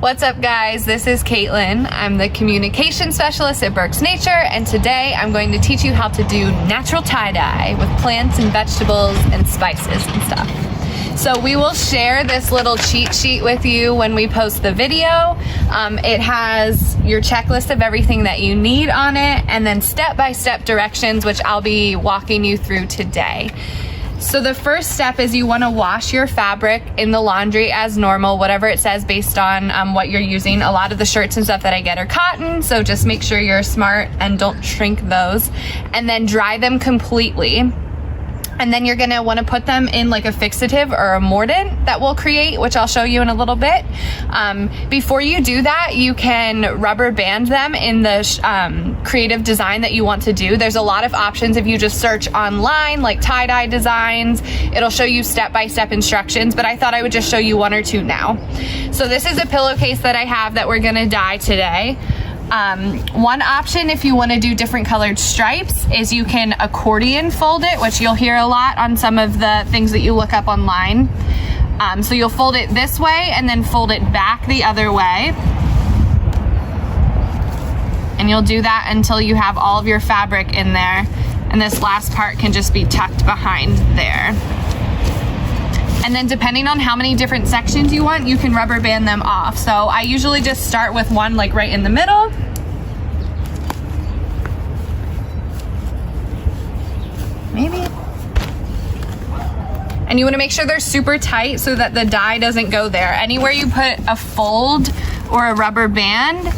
What's up, guys? This is Kaitlyn. I'm the communication specialist at Burke's Nature, and today I'm going to teach you how to do natural tie-dye with plants and vegetables and spices and stuff. So we will share this little cheat sheet with you when we post the video. It has your checklist of everything that you need on it, and then step-by-step directions, which I'll be walking you through today. So the first step is you want to wash your fabric in the laundry as normal, whatever it says based on what you're using. A lot of the shirts and stuff that I get are cotton, so just make sure you're smart and don't shrink those. And then dry them completely. And then you're gonna wanna put them in like a fixative or a mordant that we'll create, which I'll show you in a little bit. Before you do that, you can rubber band them in the creative design that you want to do. There's a lot of options if you just search online, like tie-dye designs. It'll show you step-by-step instructions, but I thought I would just show you one or two now. So this is a pillowcase that I have that we're gonna dye today. One option if you want to do different colored stripes is you can accordion fold it, which you'll hear a lot on some of the things that you look up online. So you'll fold it this way and then fold it back the other way. And you'll do that until you have all of your fabric in there. And this last part can just be tucked behind there. And then depending on how many different sections you want, you can rubber band them off. So I usually just start with one like right in the middle. Maybe. And you want to make sure they're super tight so that the dye doesn't go there. Anywhere you put a fold or a rubber band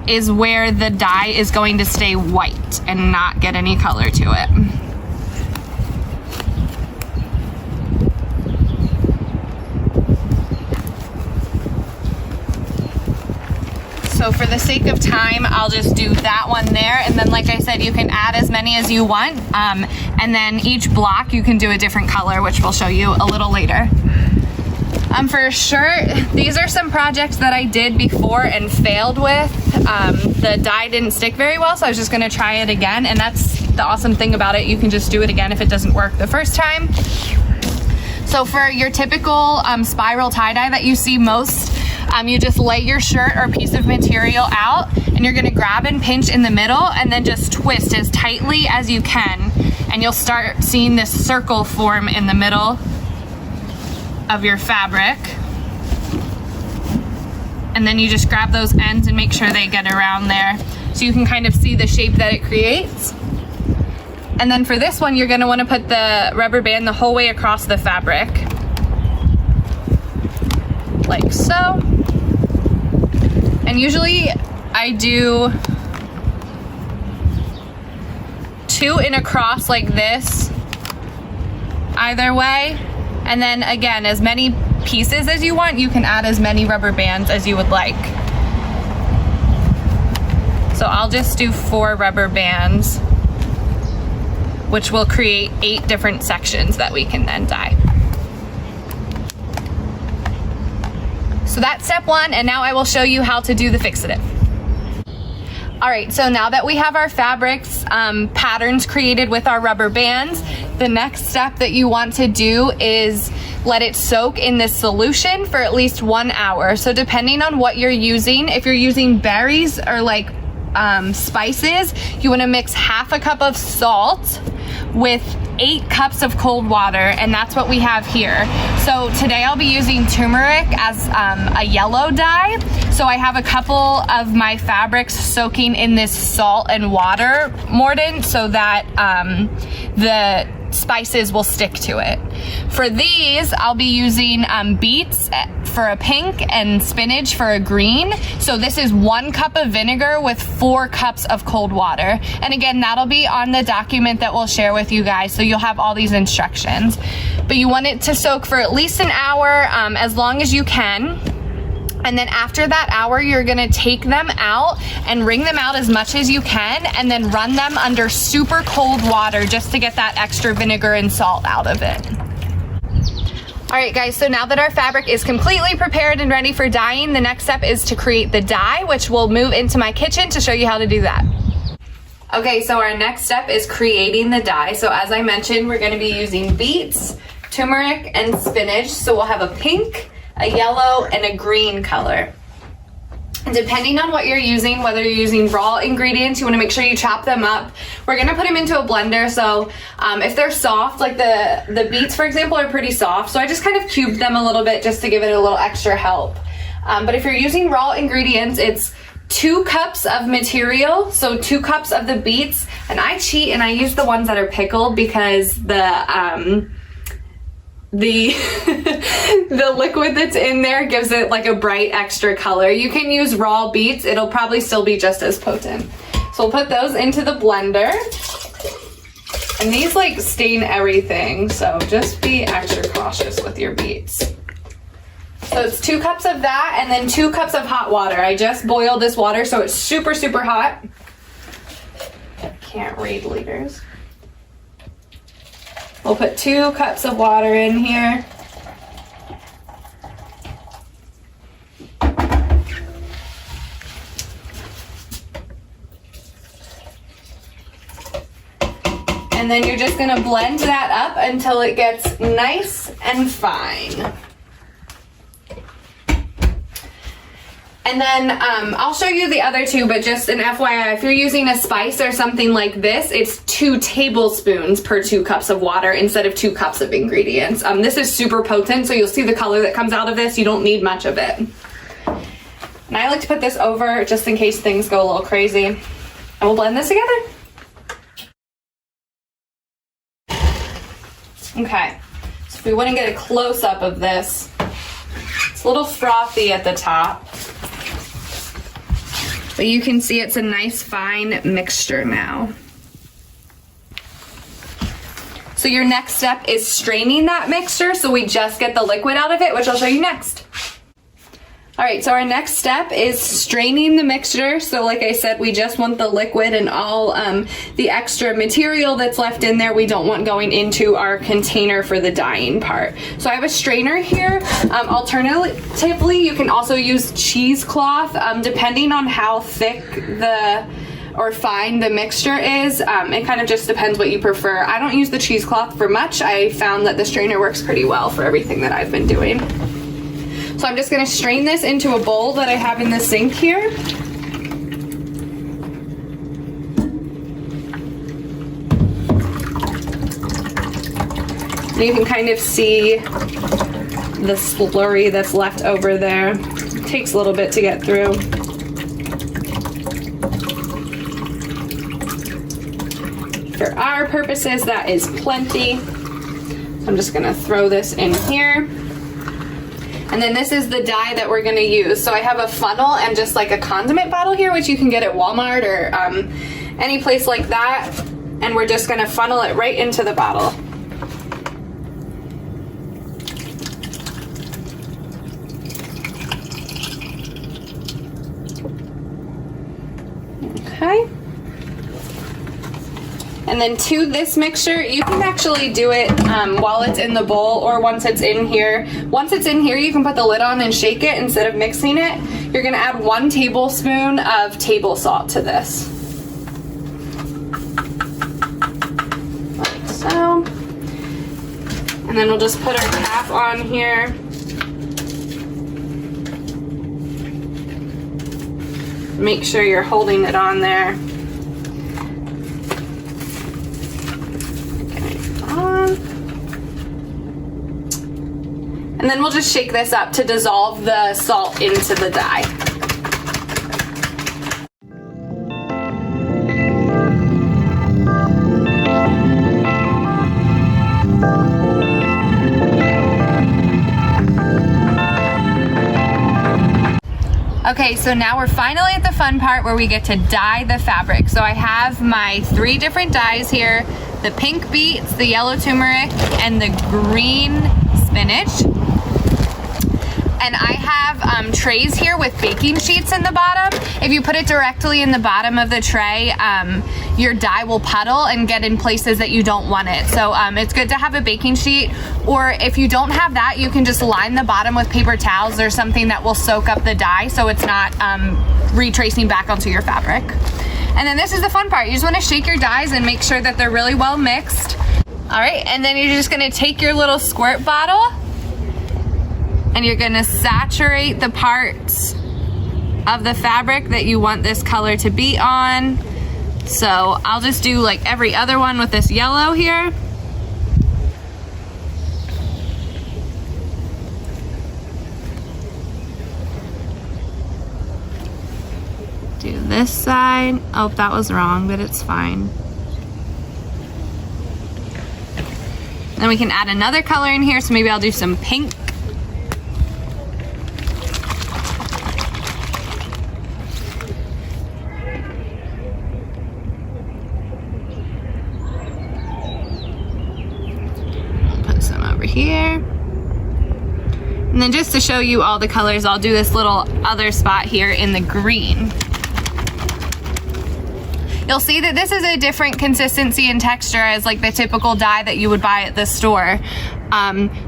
is where the dye is going to stay white and not get any color to it. So for the sake of time, I'll just do that one there. And then like I said, you can add as many as you want. And then each block you can do a different color, which we'll show you a little later. For a shirt, these are some projects that I did before and failed with. The dye didn't stick very well, so I was just gonna try it again. And that's the awesome thing about it. You can just do it again if it doesn't work the first time. So for your typical spiral tie-dye that you see most, you just lay your shirt or piece of material out and you're gonna grab and pinch in the middle and then just twist as tightly as you can, and you'll start seeing this circle form in the middle of your fabric. And then you just grab those ends and make sure they get around there so you can kind of see the shape that it creates. And then for this one, you're gonna wanna put the rubber band the whole way across the fabric, like so. And usually I do 2 in a cross like this, either way. And then again, as many pieces as you want, you can add as many rubber bands as you would like. So I'll just do 4 rubber bands, which will create 8 different sections that we can then dye. So that's step 1, and now I will show you how to do the fixative. All right, so now that we have our fabrics patterns created with our rubber bands, the next step that you want to do is let it soak in this solution for at least 1 hour. So depending on what you're using, if you're using berries or like spices, you want to mix half a cup of salt with 8 cups of cold water, and that's what we have here. So today I'll be using turmeric as a yellow dye. So I have a couple of my fabrics soaking in this salt and water mordant so that the spices will stick to it. For these, I'll be using beets for a pink and spinach for a green. So this is 1 cup of vinegar with 4 cups of cold water. And again, that'll be on the document that we'll share with you guys, so you'll have all these instructions. But you want it to soak for at least an hour, as long as you can. And then after that hour, you're gonna take them out and wring them out as much as you can, and then run them under super cold water just to get that extra vinegar and salt out of it. All right, guys, so now that our fabric is completely prepared and ready for dyeing, the next step is to create the dye, which we'll move into my kitchen to show you how to do that. Okay, so our next step is creating the dye. So as I mentioned, we're gonna be using beets, turmeric, and spinach. So we'll have a pink, a yellow, and a green color. Depending on what you're using, whether you're using raw ingredients, you want to make sure you chop them up. We're going to put them into a blender, so if they're soft, like the beets, for example, are pretty soft, so I just kind of cubed them a little bit just to give it a little extra help. But if you're using raw ingredients, it's 2 cups of material, so 2 cups of the beets, and I cheat and I use the ones that are pickled because the the liquid that's in there gives it like a bright extra color. You can use raw beets, it'll probably still be just as potent. So we'll put those into the blender, and these like stain everything, so just be extra cautious with your beets. So it's 2 cups of that, and then 2 cups of hot water. I just boiled this water, so it's super, super hot. Can't read liters. We'll put 2 cups of water in here. And then you're just gonna blend that up until it gets nice and fine. And then I'll show you the other 2, but just an FYI, if you're using a spice or something like this, it's 2 tablespoons per 2 cups of water instead of 2 cups of ingredients. This is super potent, so you'll see the color that comes out of this. You don't need much of it. And I like to put this over just in case things go a little crazy. And we'll blend this together. Okay, so if we want to get a close-up of this, it's a little frothy at the top. But you can see it's a nice fine mixture now. So your next step is straining that mixture so we just get the liquid out of it, which I'll show you next. All right, so our next step is straining the mixture. So like I said, we just want the liquid and all the extra material that's left in there we don't want going into our container for the dyeing part. So I have a strainer here. Alternatively, you can also use cheesecloth, depending on how thick or fine the mixture is. It kind of just depends what you prefer. I don't use the cheesecloth for much. I found that the strainer works pretty well for everything that I've been doing. So I'm just going to strain this into a bowl that I have in the sink here. And you can kind of see the slurry that's left over there. It takes a little bit to get through. For our purposes, that is plenty. So I'm just going to throw this in here. And then this is the dye that we're gonna use. So I have a funnel and just like a condiment bottle here, which you can get at Walmart or any place like that. And we're just gonna funnel it right into the bottle. Okay. And then to this mixture, you can actually do it while it's in the bowl or once it's in here. Once it's in here, you can put the lid on and shake it instead of mixing it. You're gonna add 1 tablespoon of table salt to this. Like so. And then we'll just put our cap on here. Make sure you're holding it on there. And then we'll just shake this up to dissolve the salt into the dye. Okay, so now we're finally at the fun part where we get to dye the fabric. So I have my 3 different dyes here, the pink beets, the yellow turmeric, and the green spinach. And I have trays here with baking sheets in the bottom. If you put it directly in the bottom of the tray, your dye will puddle and get in places that you don't want it. So it's good to have a baking sheet, or if you don't have that, you can just line the bottom with paper towels or something that will soak up the dye so it's not retracing back onto your fabric. And then this is the fun part. You just want to shake your dyes and make sure that they're really well mixed. All right, and then you're just gonna take your little squirt bottle and you're gonna saturate the parts of the fabric that you want this color to be on. So I'll just do like every other one with this yellow here. Do this side. Oh, that was wrong, but it's fine. Then we can add another color in here, so maybe I'll do some pink. Put some over here. And then just to show you all the colors, I'll do this little other spot here in the green. You'll see that this is a different consistency and texture as like the typical dye that you would buy at the store.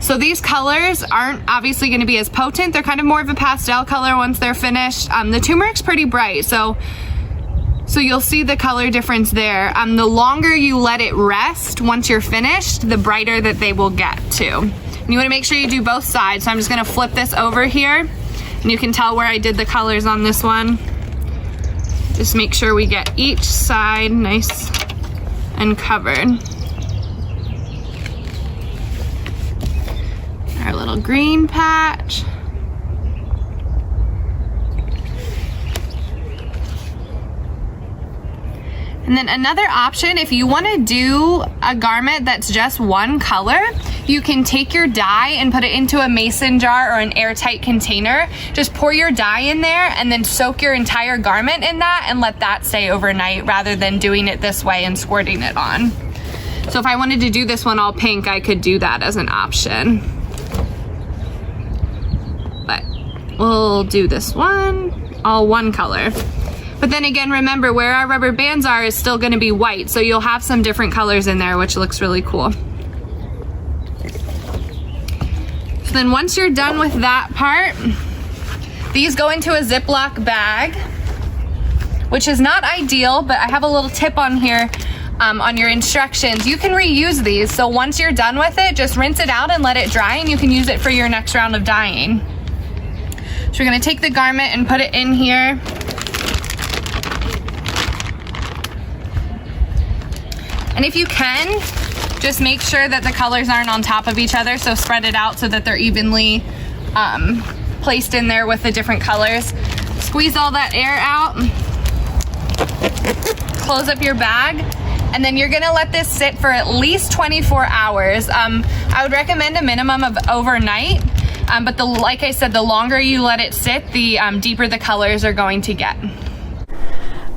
So these colors aren't obviously going to be as potent. They're kind of more of a pastel color once they're finished. The turmeric's pretty bright, so you'll see the color difference there. The longer you let it rest once you're finished, the brighter that they will get too. And you want to make sure you do both sides. So I'm just going to flip this over here, and you can tell where I did the colors on this one. Just make sure we get each side nice and covered. Our little green patch. And then another option, if you want to do a garment that's just one color, you can take your dye and put it into a mason jar or an airtight container. Just pour your dye in there and then soak your entire garment in that and let that stay overnight rather than doing it this way and squirting it on. So if I wanted to do this one all pink, I could do that as an option. But we'll do this one, all one color. But then again, remember where our rubber bands are is still going to be white, so you'll have some different colors in there, which looks really cool. So then once you're done with that part, these go into a Ziploc bag, which is not ideal, but I have a little tip on here on your instructions. You can reuse these, so once you're done with it, just rinse it out and let it dry, and you can use it for your next round of dyeing. So we're going to take the garment and put it in here. And if you can, just make sure that the colors aren't on top of each other, so spread it out so that they're evenly placed in there with the different colors. Squeeze all that air out, close up your bag, and then you're gonna let this sit for at least 24 hours. I would recommend a minimum of overnight, but like I said, the longer you let it sit, the deeper the colors are going to get.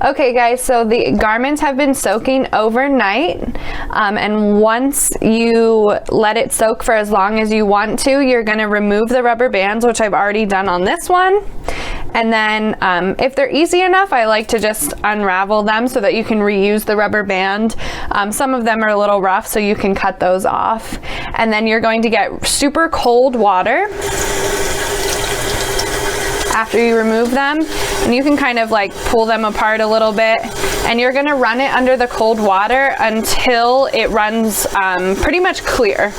Okay guys, so the garments have been soaking overnight, and once you let it soak for as long as you want to, you're going to remove the rubber bands, which I've already done on this one. And then if they're easy enough, I like to just unravel them so that you can reuse the rubber band. Some of them are a little rough, so you can cut those off. And then you're going to get super cold water after you remove them, and you can kind of like pull them apart a little bit, and you're going to run it under the cold water until it runs pretty much clear.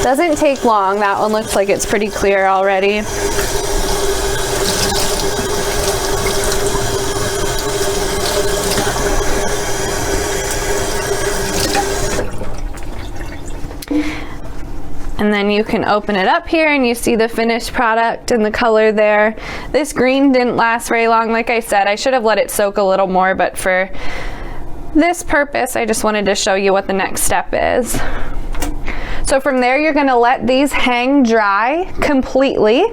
Doesn't take long. That one looks like it's pretty clear already. And then you can open it up here and you see the finished product and the color there. This green didn't last very long. Like I said, I should have let it soak a little more, but for this purpose, I just wanted to show you what the next step is. So from there, you're gonna let these hang dry completely.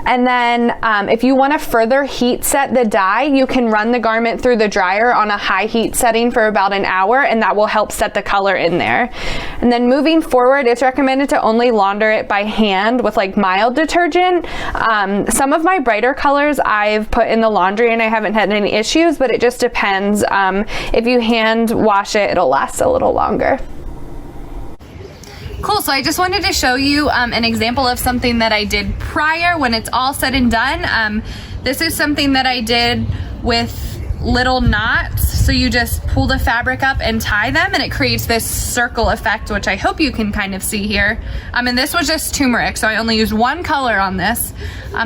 And then if you want to further heat set the dye, you can run the garment through the dryer on a high heat setting for about an hour, and that will help set the color in there. And then moving forward, it's recommended to only launder it by hand with like mild detergent. Some of my brighter colors I've put in the laundry and I haven't had any issues, but it just depends. If you hand wash it, it'll last a little longer. Cool, so I just wanted to show you an example of something that I did prior when it's all said and done. This is something that I did with little knots. So you just pull the fabric up and tie them, and it creates this circle effect, which I hope you can kind of see here. And this was just turmeric, so I only used one color on this.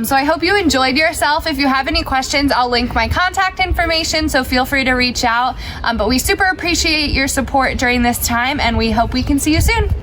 So I hope you enjoyed yourself. If you have any questions, I'll link my contact information, so feel free to reach out. But we super appreciate your support during this time, and we hope we can see you soon.